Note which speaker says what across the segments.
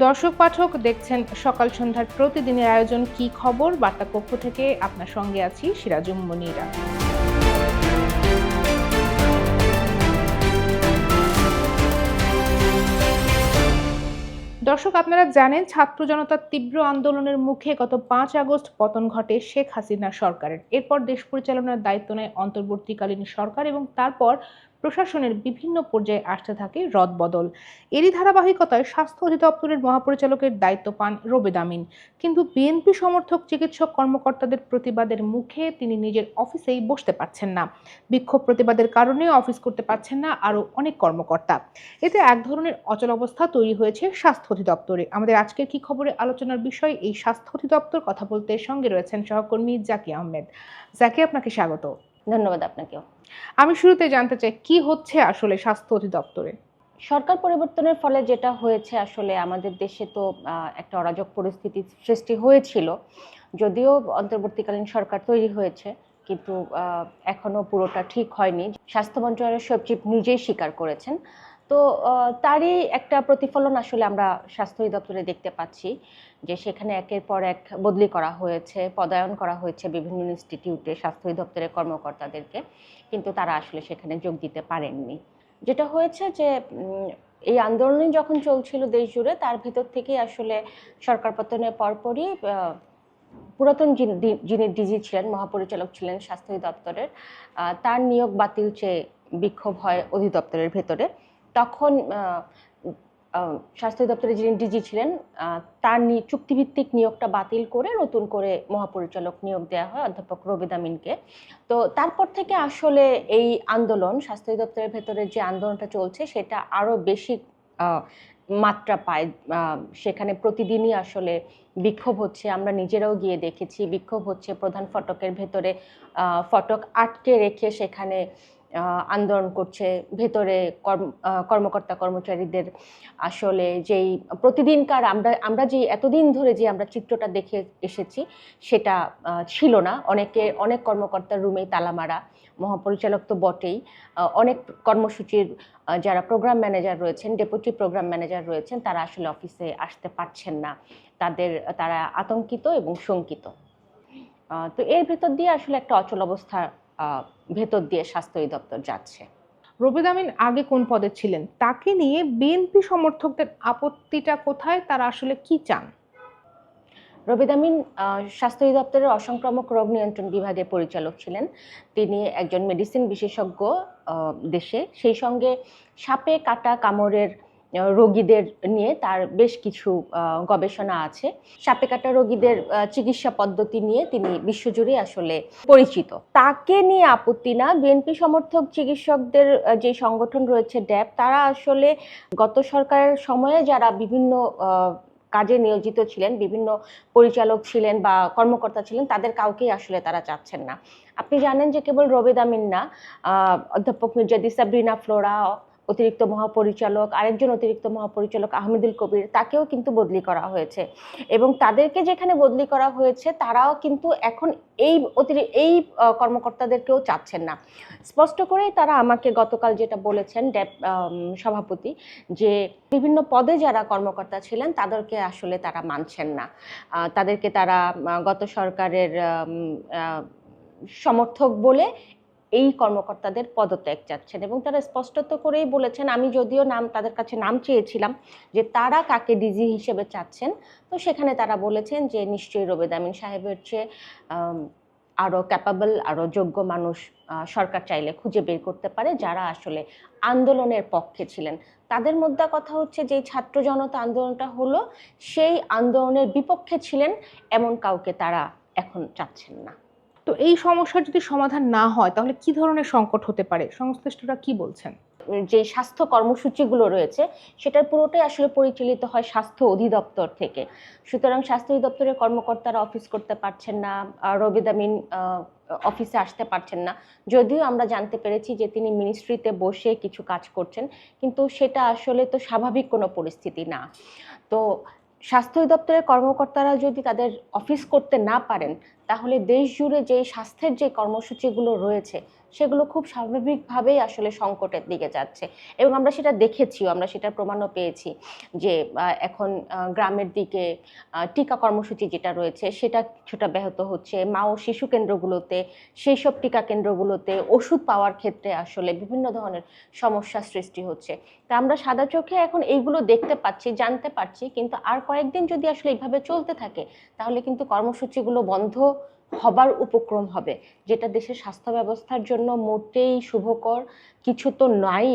Speaker 1: দর্শক পাঠক দেখছেন সকাল সন্ধ্যার প্রতিদিনের আয়োজন কি খবর বার্তা কক্ষ থেকে আপনার সঙ্গে আছি সিরাজুম মনিরা। দর্শক আপনারা জানেন ছাত্র জনতার তীব্র আন্দোলনের মুখে গত ৫ আগস্ট পতন ঘটে শেখ হাসিনা সরকারের। এরপর দেশ পরিচালনার দায়িত্ব নেয় অন্তর্বর্তীকালীন সরকার এবং তারপর প্রশাসনের বিভিন্ন পর্যায়ে আসতে থাকে রদবদল। এরই ধারাবাহিকতায় স্বাস্থ্য অধিদপ্তরের মহাপরিচালকের দায়িত্ব পান রোবেদ আমিন। কিন্তু বিএনপি সমর্থক চিকিৎসক কর্মকর্তাদের প্রতিবাদের মুখে তিনি নিজের অফিসেই বসতে পারছেন না। বিক্ষোভ প্রতিবাদের কারণে অফিস করতে পারছেন না আরও অনেক কর্মকর্তা। এতে এক ধরনের অচলাবস্থা তৈরি হয়েছে স্বাস্থ্য অধিদপ্তরে। আমাদের আজকের কি খবরে আলোচনার বিষয় এই স্বাস্থ্য অধিদপ্তর। কথা বলতে সঙ্গে রয়েছেন সহকর্মী জাকি আহমেদ। জাকি, আপনাকে স্বাগত।
Speaker 2: ধন্যবাদ আপনাকেও।
Speaker 1: আমি শুরুতে জানতে চাই কি হচ্ছে আসলে স্বাস্থ্য অধিদপ্তরে।
Speaker 2: সরকার পরিবর্তনের ফলে যেটা হয়েছে আসলে আমাদের দেশে তো একটা অরাজক পরিস্থিতি সৃষ্টি হয়েছিল। যদিও অন্তর্বর্তীকালীন সরকার তৈরি হয়েছে, কিন্তু এখনো পুরোটা ঠিক হয়নি। স্বাস্থ্য মন্ত্রণালয়ের সচিব নিজেই স্বীকার করেছেন। তো তারই একটা প্রতিফলন আসলে আমরা স্বাস্থ্য অধিদপ্তরে দেখতে পাচ্ছি, যে সেখানে একের পর এক বদলি করা হয়েছে, পদায়ন করা হয়েছে বিভিন্ন ইনস্টিটিউটে স্বাস্থ্য অধিদপ্তরের কর্মকর্তাদেরকে, কিন্তু তারা আসলে সেখানে যোগ দিতে পারেননি। যেটা হয়েছে যে এই আন্দোলন যখন চলছিল দেশ জুড়ে, তার ভিতর থেকেই আসলে সরকার পতনের পরপরই পুরাতন যিনি ডিজি ছিলেন, মহাপরিচালক ছিলেন স্বাস্থ্য অধিদপ্তরের, তার নিয়োগ বাতিল চেয়ে বিক্ষোভ হয় অধিদপ্তরের ভেতরে। তখন স্বাস্থ্য দপ্তরে যিনি ডিজি ছিলেন, তার চুক্তিভিত্তিক নিয়োগটা বাতিল করে নতুন করে মহাপরিচালক নিয়োগ দেওয়া হয় অধ্যাপক রোবেদ আমিনকে। তো তারপর থেকে আসলে এই আন্দোলন, স্বাস্থ্য দপ্তরের ভেতরে যে আন্দোলনটা চলছে সেটা আরো বেশি মাত্রা পায়। সেখানে প্রতিদিনই আসলে বিক্ষোভ হচ্ছে, আমরা নিজেরাও গিয়ে দেখেছি। বিক্ষোভ হচ্ছে প্রধান ফটকের ভেতরে, ফটক আটকে রেখে সেখানে আন্দোলন করছে। ভেতরে কর্মকর্তা কর্মচারীদের আসলে যেই প্রতিদিনকার আমরা যে এতদিন ধরে যে আমরা চিত্রটা দেখে এসেছি সেটা ছিল না। অনেক কর্মকর্তার রুমেই তালা মারা, মহাপরিচালক তো বটেই, অনেক কর্মসূচির যারা প্রোগ্রাম ম্যানেজার রয়েছেন, ডেপুটি প্রোগ্রাম ম্যানেজার রয়েছেন, তারা আসলে অফিসে আসতে পারছেন না। তারা আতঙ্কিত এবং শঙ্কিত। তো এর ভেতর দিয়ে আসলে একটা অচল অবস্থা ভেতর দিয়ে স্বাস্থ্য অধিদপ্তর যাচ্ছে।
Speaker 1: রোবেদ আমিন আগে কোন পদে ছিলেন, তাকে নিয়ে বিএনপি সমর্থকদের আপত্তিটা কোথায়, তারা আসলে কি চান?
Speaker 2: রোবেদ আমিন স্বাস্থ্য অধিদপ্তরের অসংক্রামক রোগ নিয়ন্ত্রণ বিভাগের পরিচালক ছিলেন। তিনি একজন মেডিসিন বিশেষজ্ঞ দেশে, সেই সঙ্গে সাপে কাটা কামড়ের রোগীদের নিয়ে তার বেশ কিছু গবেষণা আছে। সাপে কাটা রোগীদের চিকিৎসা পদ্ধতি নিয়ে তিনি বিশ্বজুড়ে আসলে পরিচিত। তাকে নিয়ে আপত্তি না, বিএনপি সমর্থক চিকিৎসকদের যে সংগঠন রয়েছে ড্যাব, তারা আসলে গত সরকারের সময়ে যারা বিভিন্ন কাজে নিয়োজিত ছিলেন, বিভিন্ন পরিচালক ছিলেন বা কর্মকর্তা ছিলেন, তাদের কাউকেই আসলে তারা চাচ্ছেন না। আপনি জানেন যে কেবল রোবেদ আমিন না, অধ্যাপক মির্জা সাবরিনা ফ্লোরা, অতিরিক্ত মহাপরিচালক, আরেকজন অতিরিক্ত মহাপরিচালক আহমেদুল কবির, তাকেও কিন্তু বদলি করা হয়েছে। এবং তাদেরকে যেখানে বদলি করা হয়েছে তারাও কিন্তু এখন এই কর্মকর্তাদেরকেও চাচ্ছেন না। স্পষ্ট করেই তারা আমাকে গতকাল যেটা বলেছেন ড্যাব সভাপতি, যে বিভিন্ন পদে যারা কর্মকর্তা ছিলেন তাদেরকে আসলে তারা মানছেন না। তাদেরকে তারা গত সরকারের সমর্থক বলে এই কর্মকর্তাদের পদত্যাগ চাচ্ছেন। এবং তারা স্পষ্টত করেই বলেছেন, আমি যদিও তাদের কাছে নাম চেয়েছিলাম যে তারা কাকে ডিজি হিসেবে চাচ্ছেন, তো সেখানে তারা বলেছেন যে নিশ্চয়ই রোবেদ আমিন সাহেবের চেয়ে আরো ক্যাপাবল, আরো যোগ্য মানুষ সরকার চাইলে খুঁজে বের করতে পারে, যারা আসলে আন্দোলনের পক্ষে ছিলেন। তাদের মধ্যে কথা হচ্ছে যে ছাত্র জনতা আন্দোলনটা হলো, সেই আন্দোলনের বিপক্ষে ছিলেন এমন কাউকে তারা এখন চাচ্ছেন না।
Speaker 1: তো এই সমস্যার যদি সমাধান না হয় তাহলে কি ধরনের সংকট হতে পারে, সংশ্লিষ্টরা কি বলছেন?
Speaker 2: যে স্বাস্থ্য কর্মসূচিগুলো রয়েছে সেটার পুরোটাই আসলে পরিচালিত হয় স্বাস্থ্য অধিদপ্তর থেকে। সুতরাং স্বাস্থ্য অধিদপ্তরের কর্মকর্তারা অফিস করতে পারছেন না, রোবেদ আমিন অফিসে আসতে পারছেন না। যদিও আমরা জানতে পেরেছি যে তিনি মিনিস্ট্রিতে বসে কিছু কাজ করছেন, কিন্তু সেটা আসলে তো স্বাভাবিক কোনো পরিস্থিতি না। তো স্বাস্থ্য অধিদপ্তরের কর্মকর্তারা যদি তাদের অফিস করতে না পারেন, তাহলে দেশ জুড়ে যে স্বাস্থ্যের যে কর্মসূচিগুলো রয়েছে সেগুলো খুব স্বাভাবিকভাবেই আসলে সংকটের দিকে যাচ্ছে। এবং আমরা সেটা দেখেছিও, আমরা সেটার প্রমাণও পেয়েছি যে এখন গ্রামের দিকে টিকা কর্মসূচি যেটা রয়েছে সেটা কিছুটা ব্যাহত হচ্ছে। মা ও শিশু কেন্দ্রগুলোতে, সেই সব টিকা কেন্দ্রগুলোতে ওষুধ পাওয়ার ক্ষেত্রে আসলে বিভিন্ন ধরনের সমস্যার সৃষ্টি হচ্ছে। তা আমরা সাদা চোখে এখন এইগুলো দেখতে পাচ্ছি, জানতে পারছি, কিন্তু আর কয়েকদিন যদি আসলে এইভাবে চলতে থাকে তাহলে কিন্তু কর্মসূচিগুলো বন্ধ হবার উপক্রম হবে, যেটা দেশের স্বাস্থ্য ব্যবস্থার জন্য মোটেই শুভকর কিছু তো নাই,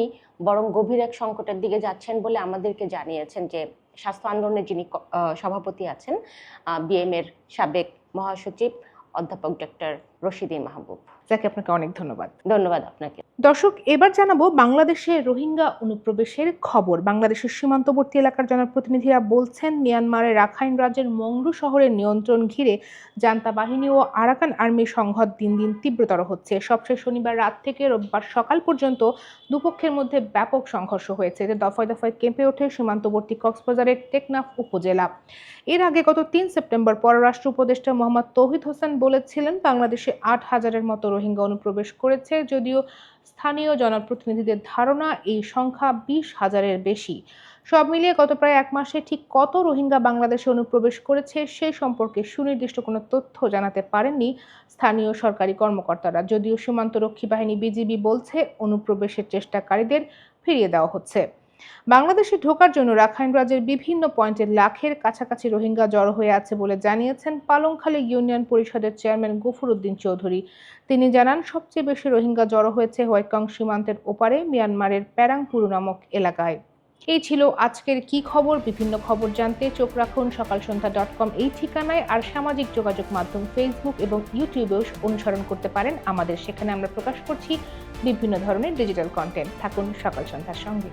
Speaker 2: বরং গভীর এক সংকটের দিকে যাচ্ছেন বলে আমাদেরকে জানিয়েছেন যে স্বাস্থ্য আন্দোলনের যিনি সভাপতি আছেন, বিএমএর সাবেক মহাসচিব অধ্যাপক ডক্টর রশিদী মাহবুব।
Speaker 1: যাকে আপনাকে অনেক ধন্যবাদ।
Speaker 2: ধন্যবাদ আপনাকে।
Speaker 1: দর্শক, এবার জানাবো বাংলাদেশে রোহিঙ্গা অনুপ্রবেশের খবর। বাংলাদেশের সীমান্তবর্তী এলাকার জনপ্রতিনিধিরা বলছেন, মিয়ানমারের রাখাইন রাজ্যের মংডু শহরের নিয়ন্ত্রণ ঘিরে জান্তা বাহিনী ও আরাকান আর্মির সংঘাত দিন দিন তীব্রতর হচ্ছে। সবশেষ শনিবার রাত থেকে রোববার সকাল পর্যন্ত দুপক্ষের মধ্যে ব্যাপক সংঘর্ষ হয়েছে, এতে দফায় দফায় কেঁপে ওঠে সীমান্তবর্তী কক্সবাজারের টেকনাফ উপজেলা। এর আগে গত ৩ সেপ্টেম্বর পররাষ্ট্র উপদেষ্টা মোহাম্মদ তৌহিদ হোসেন বলেছিলেন, বাংলাদেশে ৮,০০০-এর মতো রোহিঙ্গা অনুপ্রবেশ করেছে, যদিও স্থানীয় জনপ্রতিনিধিদের ধারণা এই সংখ্যা ২০,০০০-এর বেশি। সব মিলিয়ে গত প্রায় এক মাসে ঠিক কত রোহিঙ্গা বাংলাদেশে অনুপ্রবেশ করেছে সেই সম্পর্কে সুনির্দিষ্ট কোনো তথ্য জানাতে পারেননি স্থানীয় সরকারি কর্মকর্তারা। যদিও সীমান্তরক্ষী বাহিনী বিজিবি বলছে, অনুপ্রবেশের চেষ্টাকারীদের ফিরিয়ে দেওয়া হচ্ছে। বাংলাদেশে ঢোকার জন্য রাখাইন রাজ্যের বিভিন্ন পয়েন্টে লাখের কাছাকাছি রোহিঙ্গা জড়ো হয়ে আছে বলে জানিয়েছেন পালংখালী ইউনিয়ন পরিষদের চেয়ারম্যান গফুর উদ্দিন চৌধুরী। তিনি জানান, সবচেয়ে বেশি রোহিঙ্গা জড়ো হয়েছে হোয়াইকং সীমান্তের ওপারে মিয়ানমারের প্যারাংপুরু নামক এলাকায়। এই ছিল আজকের কি খবর। বিভিন্ন খবর জানতে চোখ রাখুন সকালসন্ধ্যা.com এই ঠিকানায়। আর সামাজিক যোগাযোগ মাধ্যম ফেসবুক এবং ইউটিউবেও অনুসরণ করতে পারেন আমাদের। সেখানে আমরা প্রকাশ করছি বিভিন্ন ধরনের ডিজিটাল কন্টেন্ট। থাকুন সকাল সন্ধ্যার সঙ্গে।